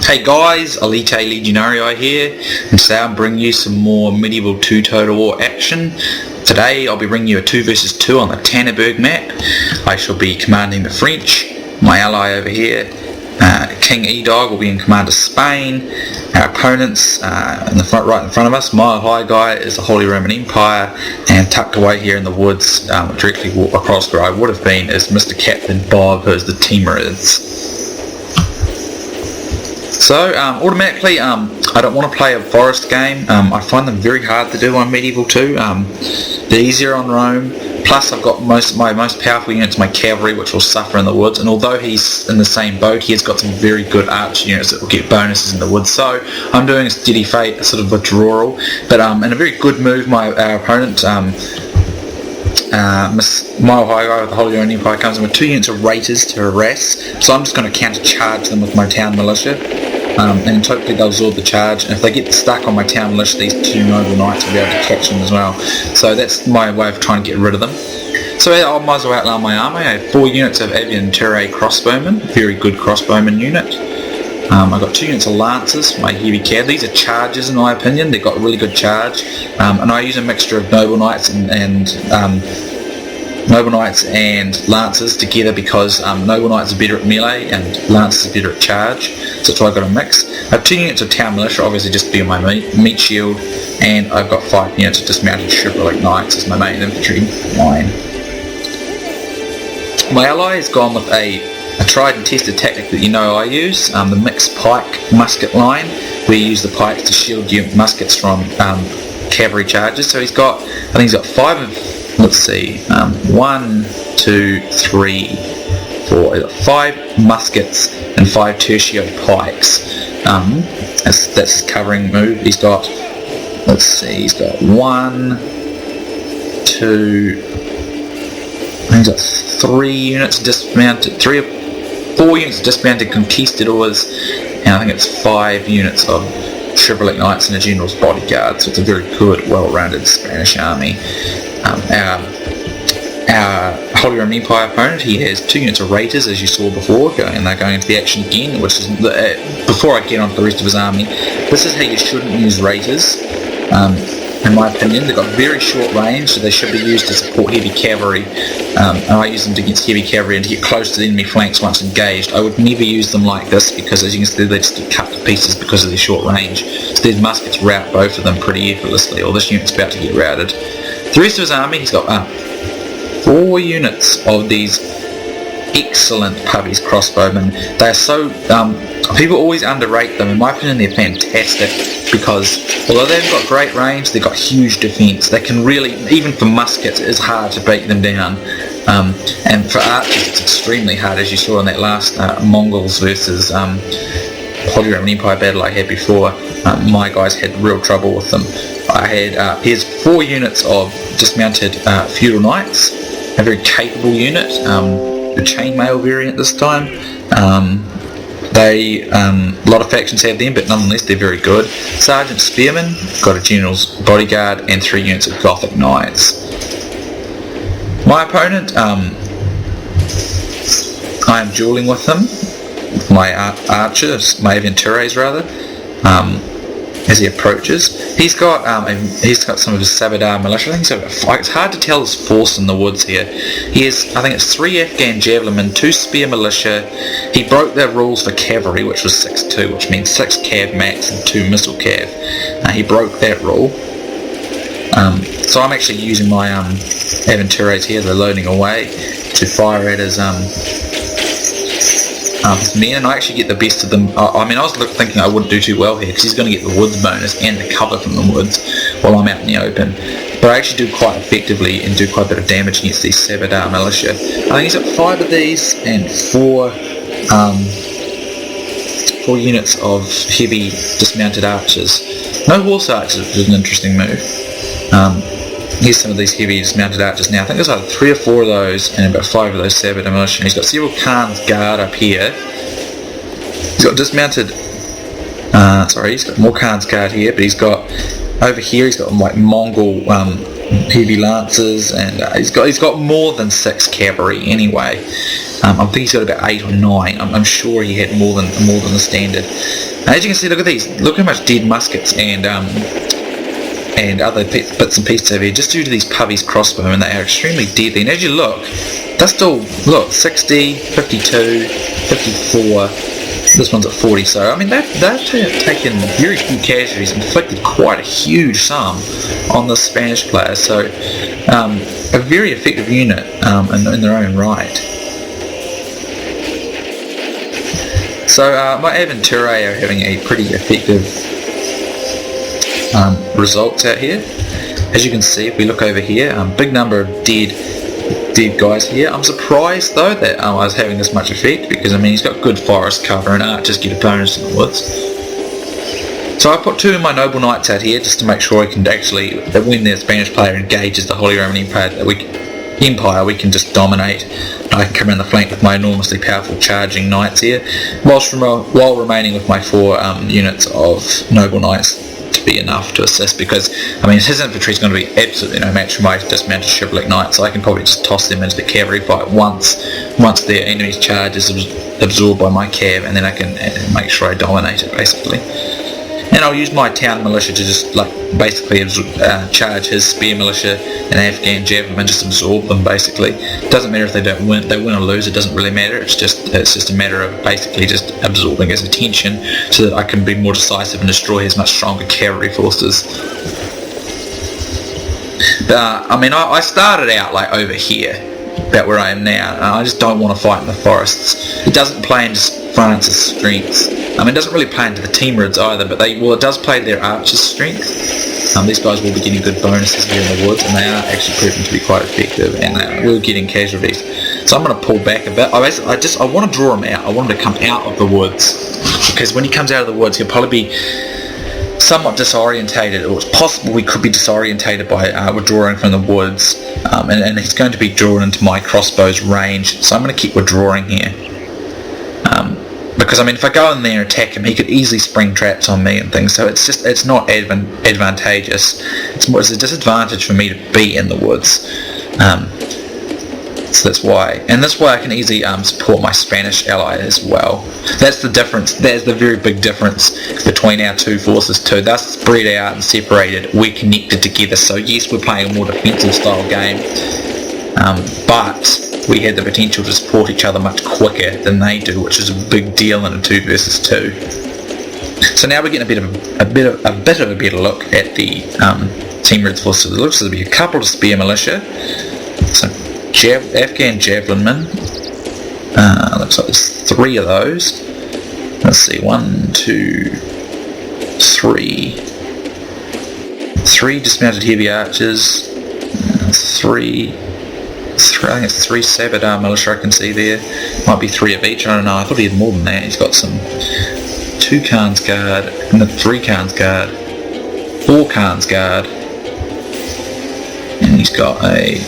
Hey guys, Elite Legionarii here, and today I'm bringing you some more medieval 2 Total War action. Today I'll be bringing you a 2 versus 2 on the Tannerburg map. I shall be commanding the French. My ally over here, KingEdawg, will be in command of Spain. Our opponents right in front of us, Milehighguy is the Holy Roman Empire, and tucked away here in the woods, directly across where I would have been, is Mr. Captain Bob, who is the Timurids. So automatically, I don't want to play a forest game. I find them very hard to do on Medieval 2. They're easier on Rome. Plus, I've got my most powerful units, my cavalry, which will suffer in the woods. And although he's in the same boat, he has got some very good archer units that will get bonuses in the woods. So I'm doing a steady fate, a sort of withdrawal. But in a very good move, our opponent, Milehighguy with the Holy Roman Empire, comes in with 2 units of raiders to harass. So I'm just going to counter-charge them with my town militia. And hopefully they'll absorb the charge, and if they get stuck on my town militia, these 2 noble knights will be able to catch them as well. So that's my way of trying to get rid of them. So I might as well outline my army. I have 4 units of Aventuret crossbowmen, very good crossbowman unit. I've got 2 units of lancers, my heavy cav. These are chargers in my opinion, they've got a really good charge. And I use a mixture of noble knights and lancers together because noble knights are better at melee and lancers are better at charge, so that's why I've got a mix. I have 2 units of town militia, obviously just to be on my meat shield, and I've got 5 units of dismounted chivalric knights as my main infantry line. My ally has gone with a tried and tested tactic that you know I use, the mixed pike musket line, where you use the pikes to shield your muskets from cavalry charges. So I think he's got 5 of, let's see, 1, 2, 3, 4, 5 muskets and 5 tertio pikes. That's his covering move. He's got 1, 2, he's got 3 units dismounted, 3 or 4 units dismounted conquistadors, and I think it's 5 units of chivalric knights and a general's bodyguard. So it's a very good, well-rounded Spanish army. Our Holy Roman Empire opponent, he has 2 units of raiders, as you saw before, and they're going into the action again, which is, before I get on to the rest of his army, this is how you shouldn't use raiders. In my opinion, they've got very short range, so they should be used to support heavy cavalry, and I use them against heavy cavalry and to get close to the enemy flanks once engaged. I would never use them like this because, as you can see, they just get cut to pieces because of their short range. So these muskets rout both of them pretty effortlessly, or this unit's about to get routed. The rest of his army, he's got 4 units of these excellent puppies crossbowmen. They are so, people always underrate them. In my opinion, they're fantastic because although they've got great range, they've got huge defense. They can really, even for muskets, it's hard to beat them down. And for archers, it's extremely hard, as you saw in that last Mongols versus Holy Roman Empire battle I had before. My guys had real trouble with them. Here's 4 units of dismounted feudal knights, a very capable unit, the chainmail variant this time. A lot of factions have them, but nonetheless they're very good. Sergeant Spearmen, got a general's bodyguard, and 3 units of Gothic knights. My opponent, I am dueling with him, with my archers, my Aventurets rather, as he approaches. He's got some of his Sabadar militia. I think it's hard to tell his force in the woods here. He has, I think it's 3 Afghan javelinmen, 2 spear militia. He broke their rules for cavalry, which was 6-2, which means 6 cav max and 2 missile cav. He broke that rule. So I'm actually using my Aventurets here. They're loading away to fire at his men, and I actually get the best of them. I was thinking I wouldn't do too well here because he's going to get the woods bonus and the cover from the woods while I'm out in the open. But I actually do quite effectively and do quite a bit of damage against these Sabadar militia. I think he's got 5 of these and 4 units of heavy dismounted archers. No horse archers, which is an interesting move. Here's some of these heavy dismounted archers now. I think there's either 3 or 4 of those and about 5 of those Sabadar militia. He's got several Khan's Guard up here. He's got dismounted, he's got more Khan's Guard here, but he's got, over here he's got like Mongol heavy lancers, and he's got more than 6 cavalry anyway. I think he's got about 8 or 9. I'm sure he had more than the standard. And as you can see, look at these. Look how much dead muskets and other bits and pieces over here, just due to these Puvvy's crossbow, and they are extremely deadly. And as you look, that's still, look, 60, 52, 54. This one's at 40, so I mean they've taken very few casualties, inflicted quite a huge sum on the Spanish player, so a very effective unit in their own right. So my Aventurae are having a pretty effective results out here. As you can see, if we look over here, big number of dead guys here. I'm surprised though that I was having this much effect, because I mean he's got good forest cover and archers get a bonus in the woods. So I put 2 of my noble knights out here just to make sure I can actually, that when the Spanish player engages the Holy Roman Empire, we can just dominate. I can come around the flank with my enormously powerful charging knights here, while remaining with my 4 units of noble knights to be enough to assist, because I mean his infantry is going to be absolutely no match for my dismounted chivalric knights, so I can probably just toss them into the cavalry fight once their enemy's charge is absorbed by my cav, and then I can make sure I dominate it basically. And I'll use my town militia to just basically charge his spear militia and Afghan javelin and just absorb them basically. It doesn't matter if they win or lose, it doesn't really matter. It's just a matter of basically just absorbing his attention so that I can be more decisive and destroy his much stronger cavalry forces. I mean I started out over here, about where I am now, and I just don't want to fight in the forests. It doesn't play into France's strengths. I mean, it doesn't really play into the Timurids either, but it does play to their archers' strength. These guys will be getting good bonuses here in the woods, and they are actually proving to be quite effective, and we're getting casualties. So I'm going to pull back a bit. I want to draw him out. I want him to come out of the woods, because when he comes out of the woods, he'll probably be somewhat disorientated, or it's possible we could be disorientated by withdrawing from the woods, and he's going to be drawn into my crossbow's range, so I'm going to keep withdrawing here. Because I mean, if I go in there and attack him, he could easily spring traps on me and things. So it's not advantageous. It's a disadvantage for me to be in the woods. So that's why. And this way I can easily support my Spanish ally as well. That's the difference. That's the very big difference between our 2 forces too. They're spread out and separated. We're connected together. So yes, we're playing a more defensive style game, but we had the potential to support each other much quicker than they do, which is a big deal in a 2 versus 2. So now we're getting a bit of a better look at the Timurids forces. It looks to be a couple of spear militia, so Afghan javelin men. Looks like there's 3 of those. Let's see, 1, 2, 3. 3 dismounted heavy archers. 3. I think it's 3 Sabadar militia I can see there. Might be 3 of each, I don't know. I thought he had more than that. He's got some 2 Khan's Guard, and 3 Khan's Guard, 4 Khan's Guard, and he's got a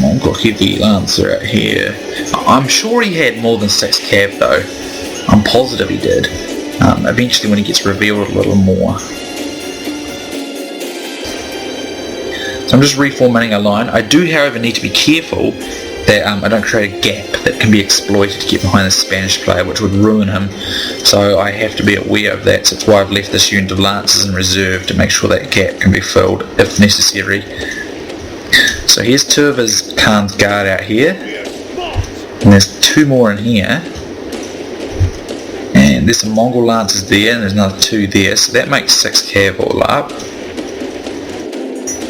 Mongol heavy lancer out here. I'm sure he had more than 6 cav though. I'm positive he did. Eventually when he gets revealed a little more. So I'm just reformatting a line. I do, however, need to be careful that I don't create a gap that can be exploited to get behind the Spanish player, which would ruin him. So I have to be aware of that. So that's why I've left this unit of lancers in reserve, to make sure that gap can be filled if necessary. So here's 2 of his Khan's Guard out here, and there's 2 more in here, and there's some Mongol lancers there, and there's another 2 there. So that makes 6 cav all up.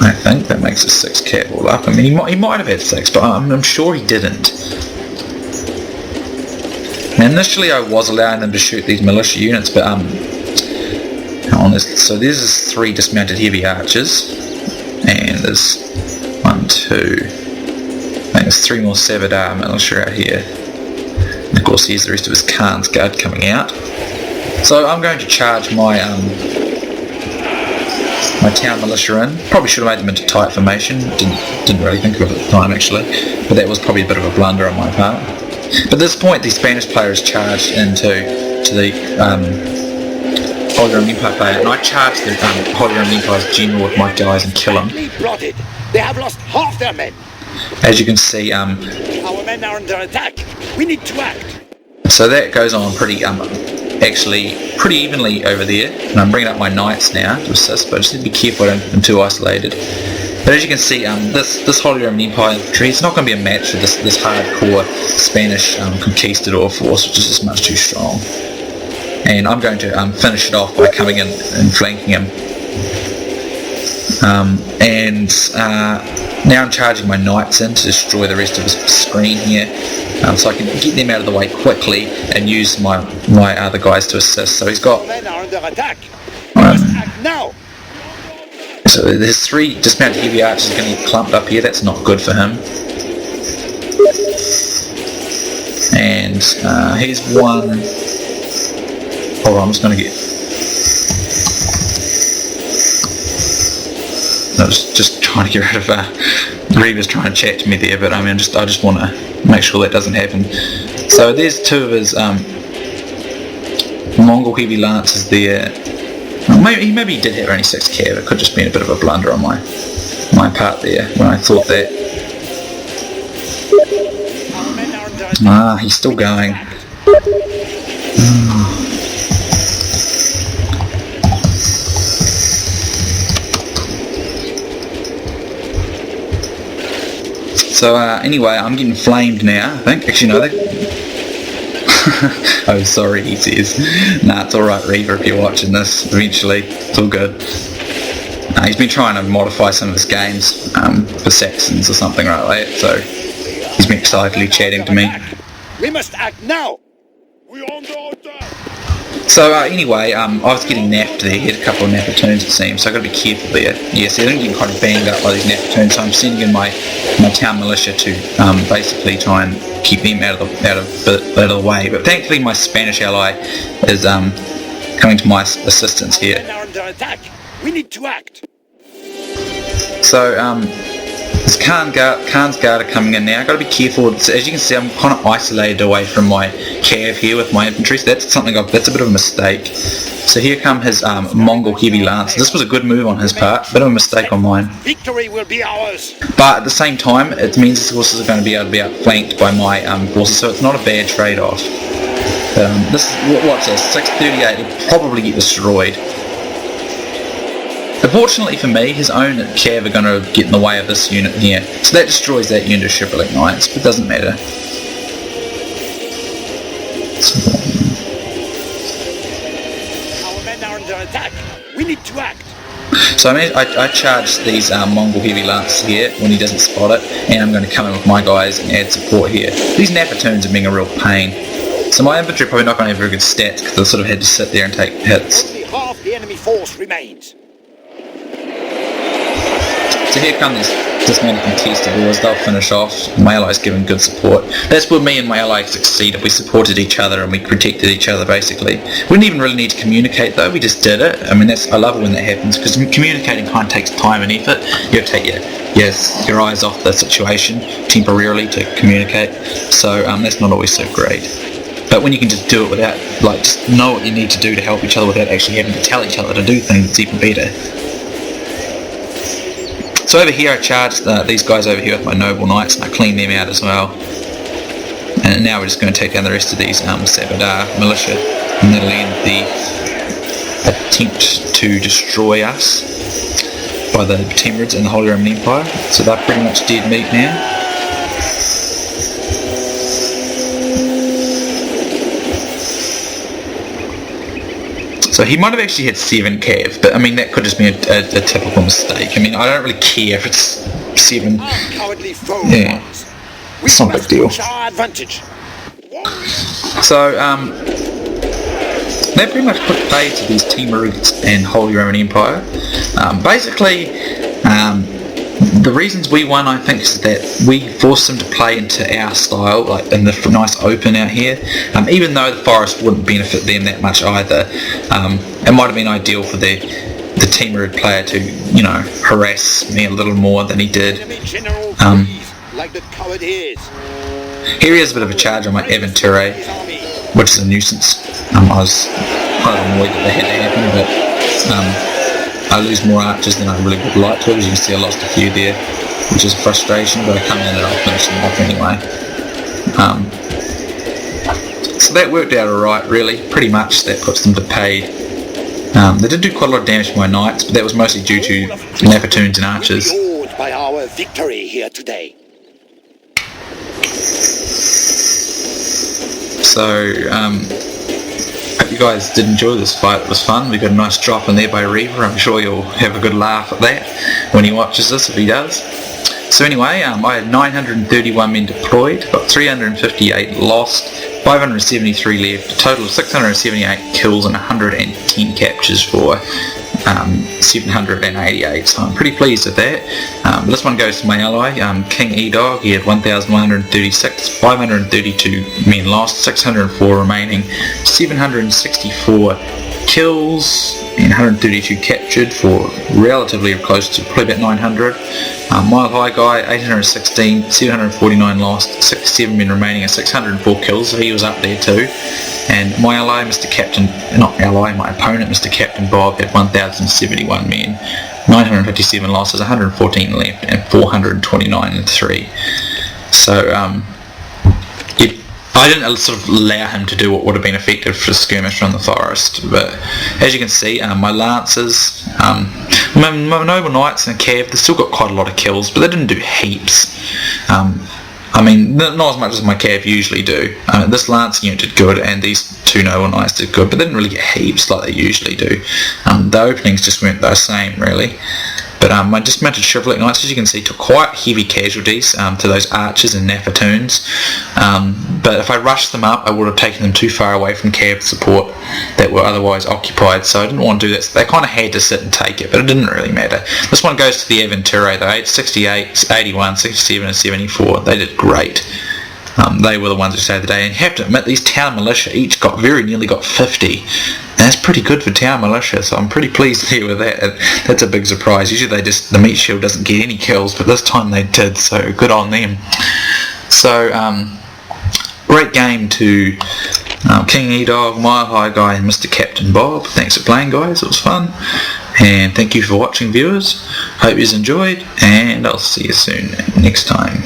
I think that makes it 6 cav all up. I mean, he might have had 6, but I'm sure he didn't. Now, initially I was allowing them to shoot these militia units, but so there's 3 dismounted heavy archers, and there's 1, 2. I think there's 3 more Sabadar militia out here. And of course, here's the rest of his Khan's Guard coming out. So I'm going to charge my town militia in. Probably should have made them into tight formation. Didn't really think of it at the time actually, but that was probably a bit of a blunder on my part. But at this point the Spanish player is charged into the Holy Roman Empire player, and I charge the Holy Roman Empire's general with my guys and kill him. They have lost half their men. As you can see, Our men are under attack. We need to act. so that goes on pretty actually pretty evenly over there, and I'm bringing up my knights now to assist, but I just need to be careful I don't get them too isolated. But as you can see, this Holy Roman Empire infantry, it's not going to be a match for this hardcore Spanish conquistador force, which is just much too strong. And I'm going to finish it off by coming in and flanking him. Now I'm charging my knights in to destroy the rest of his screen here, so I can get them out of the way quickly and use my other guys to assist. So he's got... Men are under attack. We must act now. So there's 3 dismounted heavy archers going to get clumped up here. That's not good for him. And here's one... Hold on, I'm just going to get... I was just trying to get rid of... Reaver's trying to chat to me there, but I mean, I just want to make sure that doesn't happen. So there's 2 of his Mongol heavy lancers there. Maybe he did have only 6 cav. It could just been a bit of a blunder on my part there when I thought that. He's still going. So anyway, I'm getting flamed now, I think. Actually, no, oh, sorry, he says. Nah, it's alright, Reaver, if you're watching this eventually. It's all good. He's been trying to modify some of his games for Saxons or something like that, so he's been excitedly chatting to me. We must act now. So anyway, I was getting napped there. He had a couple of nappertoons, it seems, so I've got to be careful there. Yes, I didn't get quite banged up by these nappertoons, so I'm sending in my town militia to basically try and keep them out of the way. But thankfully my Spanish ally is coming to my assistance here. Men are under attack. We need to act. So this Khan's Guard are coming in now. I've got to be careful. As you can see, I'm kind of isolated away from my cav here with my infantry, so that's a bit of a mistake. So here come his Mongol heavy lance. This was a good move on his part, bit of a mistake on mine. Victory will be ours. But at the same time, it means his forces are going to be able to be outflanked by my forces, so it's not a bad trade-off. This what's this? 638 will probably get destroyed. Unfortunately for me, his own cav are going to get in the way of this unit here, so that destroys that unit of shipwreck knights, but it doesn't matter. Our men are under attack. We need to act. So I charge these Mongol heavy lances here when he doesn't spot it, and I'm going to come in with my guys and add support here. These nappertoons are being a real pain. So my infantry are probably not going to have very good stats because they sort of had to sit there and take hits. Only half the enemy force remains. So here come these dismounted conquistadors. They'll finish off. My allies giving good support. That's where me and my allies succeed, if we supported each other and we protected each other basically. We didn't even really need to communicate though, we just did it. I mean, I love it when that happens, because communicating kind of takes time and effort. You have to take your eyes off the situation temporarily to communicate. So that's not always so great. But when you can just do it without, just know what you need to do to help each other without actually having to tell each other to do things, it's even better. So over here I charged these guys over here with my noble knights, and I cleaned them out as well. And now we're just going to take down the rest of these Sabadar militia, and that'll end the attempt to destroy us by the Timurids and the Holy Roman Empire. So they're pretty much dead meat now. So he might have actually had 7 cav, but I mean that could just be a typical mistake. I mean, I don't really care if it's 7. Cowardly foe. Yeah, it's not a big deal. Our advantage. So that pretty much put play to these Timurids and Holy Roman Empire. Basically, the reasons we won, I think, is that we forced them to play into our style, like in the nice open out here. Even though the forest wouldn't benefit them that much either, it might have been ideal for the Timurid player to, harass me a little more than he did. Like the coward he is. Here he has a bit of a charge on my Aventure, which is a nuisance. I was quite annoyed that they had to happen, but I lose more archers than I really would like to. As you can see, I lost a few there, which is a frustration, but I come in and I'll finish them off anyway. So that worked out alright, really. Pretty much that puts them to pay. They did do quite a lot of damage to my knights, but that was mostly due to Napatoons and archers. Awed by our victory here today. So, hope you guys did enjoy this fight. It was fun. We got a nice drop in there by Reaver. I'm sure you'll have a good laugh at that when he watches this, if he does. So anyway, I had 931 men deployed, got 358 lost, 573 left, a total of 678 kills and 110 captures for 788, so I'm pretty pleased with that. This one goes to my ally, KingEdawg. He had 1,136, 532 men lost, 604 remaining, 764 kills and 132 captured for relatively close to probably about 900. Milehighguy 816, 749 lost, 67 men remaining and 604 kills, so he was up there too. And my ally, my opponent, Mr. Captain Bob, had 1,071 men, 957 losses, 114 left, and 429 and 3. So I didn't sort of allow him to do what would have been effective for a skirmish from the forest, but as you can see, my lancers, my noble knights and cav, they still got quite a lot of kills, but they didn't do heaps. I mean, not as much as my cav usually do. This lance unit did good, and these two noble knights did good, but they didn't really get heaps like they usually do. The openings just weren't the same, really. But my dismounted chivalric knights, as you can see, took quite heavy casualties to those archers and Napatoons. But if I rushed them up, I would have taken them too far away from cav support that were otherwise occupied, so I didn't want to do that. So they kind of had to sit and take it, but it didn't really matter. This one goes to the Aventure, though, 68, 81, 67 and 74. They did great. They were the ones who saved the day, and you have to admit, these town militia each nearly got 50, and that's pretty good for town militia, so I'm pretty pleased here with that. That's a big surprise. Usually the meat shield doesn't get any kills, but this time they did, so good on them. So great game to KingEdawg, Milehighguy and Mr. Captain Bob. Thanks for playing, guys, it was fun, and thank you for watching, viewers. Hope you enjoyed, and I'll see you soon next time.